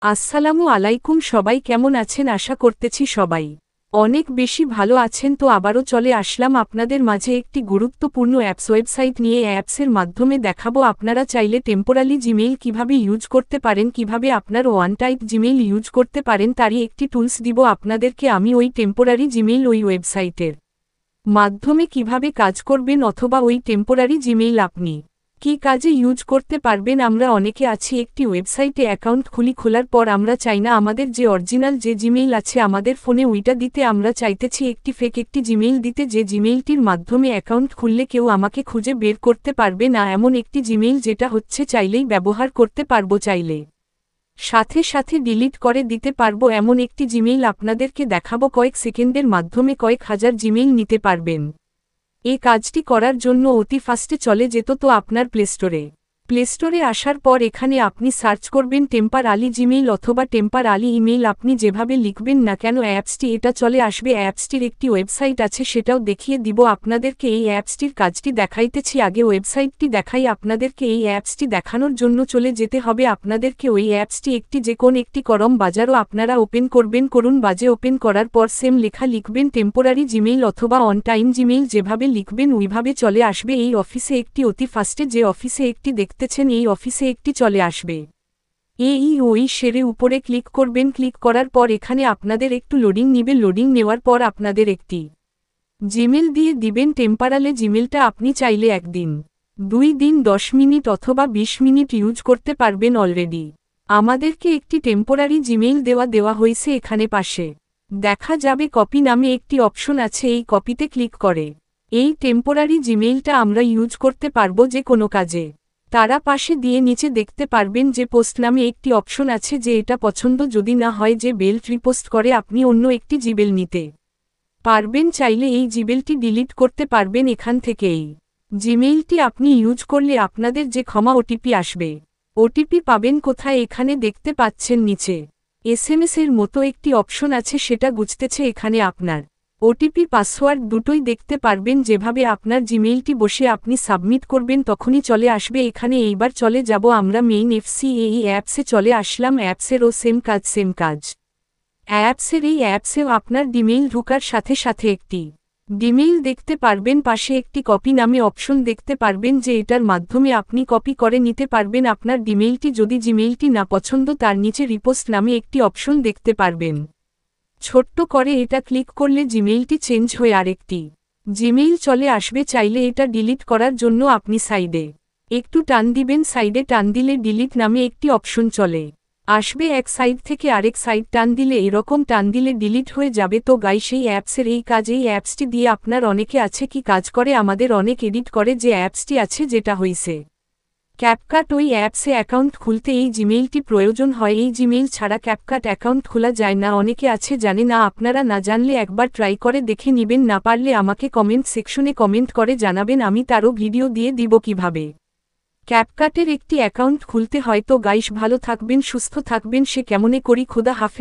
আসসালামু আলাইকুম, সবাই কেমন আছেন? আশা করতেছি সবাই অনেক বেশি ভালো আছেন। তো আবারও চলে আসলাম আপনাদের মাঝে একটি গুরুত্বপূর্ণ ওয়েবসাইট নিয়ে। অ্যাপসের মাধ্যমে দেখাবো আপনারা চাইলে টেম্পোরারি জিমেইল কিভাবে ইউজ করতে পারেন, কিভাবে আপনার ওয়ান টাইপ জিমেইল ইউজ করতে পারেন, তারই একটি টুলস দিব আপনাদেরকে আমি। ওই টেম্পোরারি জিমেইল ওই ওয়েবসাইটের মাধ্যমে কিভাবে কাজ করবেন, অথবা ওই টেম্পোরারি জিমেইল আপনি কি কাজে ইউজ করতে পারবেন। আমরা অনেকে আছি একটি ওয়েবসাইটে অ্যাকাউন্ট খোলার পর আমরা চাই না আমাদের যে অরিজিনাল যে জিমেইল আছে আমাদের ফোনে ওইটা দিতে, আমরা চাইতেছি একটি ফেক একটি জিমেইল দিতে, যে জিমেইলটির মাধ্যমে অ্যাকাউন্ট খুললে কেউ আমাকে খুঁজে বের করতে পারবে না, এমন একটি জিমেইল যেটা হচ্ছে চাইলেই ব্যবহার করতে পারবো, চাইলে সাথে সাথে ডিলিট করে দিতে পারবো, এমন একটি জিমেইল আপনাদেরকে দেখাবো। কয়েক সেকেন্ডের মাধ্যমে কয়েক হাজার জিমেইল নিতে পারবেন। এই কাজটি করার জন্য অতি ফাস্টে চলে যেত তো আপনার প্লেস্টোরে আসার পর এখানে আপনি সার্চ করবেন টেম্পার আলী জিমেইল অথবা টেম্পার আলী ইমেইল। আপনি যেভাবে লিখবেন না কেন অ্যাপসটি এটা চলে আসবে। অ্যাপসটির একটি ওয়েবসাইট আছে, সেটাও দেখিয়ে দিব আপনাদেরকে। এই অ্যাপসটির কাজটি দেখাইতেছি, আগে ওয়েবসাইটটি দেখাই আপনাদেরকে। এই অ্যাপসটি দেখানোর জন্য চলে যেতে হবে আপনাদেরকে ওই অ্যাপসটি একটি যে কোন একটি করম বাজারও আপনারা ওপেন করবেন। করুন বাজে ওপেন করার পর সেম লেখা লিখবেন টেম্পোরারি জিমেইল অথবা অন টাইম জিমেইল, যেভাবে লিখবেন ওইভাবে চলে আসবে। এই অফিসে একটি অতি ফাস্টে যে অফিসে একটি দেখতেছেন এই অফিসে একটি চলে আসবে। ওই সেরে উপরে ক্লিক করবেন। ক্লিক করার পর এখানে আপনাদের একটু লোডিং নিবে। লোডিং নেওয়ার পর আপনাদের একটি জিমেইল দিয়ে দিবেন। টেম্পারালে জিমেইলটা আপনি চাইলে একদিন 2 দিন 10 মিনিট অথবা 20 মিনিট ইউজ করতে পারবেন। অলরেডি আমাদেরকে একটি টেম্পোরারি জিমেইল দেওয়া হয়েছে। এখানে পাশে দেখা যাবে কপি নামে একটি অপশন আছে, এই কপিতে ক্লিক করে এই টেম্পোরারি জিমেইলটা আমরা ইউজ করতে পারবো যে কোনো কাজে। তারা পাশে দিয়ে নিচে দেখতে পারবেন যে পোস্ট নামে একটি অপশন আছে, যে এটা পছন্দ যদি না হয় যে বেল্ট রিপোস্ট করে আপনি অন্য একটি জিমেইল নিতে পারবেন। চাইলে এই জিমেইলটি ডিলিট করতে পারবেন এখান থেকে। এই জিমেইলটি আপনি ইউজ করলে আপনাদের যে ক্ষমা ওটিপি আসবে, ওটিপি পাবেন কোথায়? এখানে দেখতে পাচ্ছেন নিচে এসএমএস এর মতো একটি অপশন আছে, সেটা গুছতেছে। এখানে আপনার ওটিপি পাসওয়ার্ড দুটোই দেখতে পারবেন। যেভাবে আপনার জিমেইলটি বসে আপনি সাবমিট করবেন তখনই চলে আসবে এখানে। এইবার চলে যাব আমরা মেইন এই অ্যাপসে চলে আসলাম। অ্যাপসেরও সেম কাজ। এই অ্যাপসেও আপনার ডিমেইল ঢোকার সাথে সাথে একটি ডিমেইল দেখতে পারবেন। পাশে একটি কপি নামে অপশন দেখতে পারবেন, যে এটার মাধ্যমে আপনি কপি করে নিতে পারবেন আপনার ডিমেইলটি। যদি জিমেইলটি না পছন্দ তার নিচে রিপোস্ট নামে একটি অপশন দেখতে পারবেন। ছোট্ট করে এটা ক্লিক করলে জিমেইলটি চেঞ্জ হয়ে আরেকটি জিমেইল চলে আসবে। চাইলে এটা ডিলিট করার জন্য আপনি সাইডে একটু টান দিবেন। সাইডে টান দিলে ডিলিট নামে একটি অপশন চলে আসবে। এক সাইড থেকে আরেক সাইড টান দিলে এরকম টান দিলে ডিলিট হয়ে যাবে। তো গাইস এই অ্যাপসের এই কাজ, এই অ্যাপসটি দিয়ে আপনার অনেকে আছে কি কাজ করে, আমাদের অনেক এডিট করে যে অ্যাপসটি আছে যেটা হইছে ক্যাপকাট। ওই অ্যাপসে অ্যাকাউন্ট খুলতে এই জিমেইলটি প্রয়োজন হয়। এই জিমেইল ছাড়া ক্যাপকাট অ্যাকাউন্ট খোলা যায় না। অনেকে আছে জানে না, আপনারা না জানলে একবার ট্রাই করে দেখে নিবেন। না পারলে আমাকে কমেন্ট সেকশনে কমেন্ট করে জানাবেন, আমি তারও ভিডিও দিয়ে দিব কিভাবে ক্যাপকাটের একটি অ্যাকাউন্ট খুলতে হয়। তো গাইস ভালো থাকবেন, সুস্থ থাকবেন, সে কেমনে করি। খোদা হাফেজ।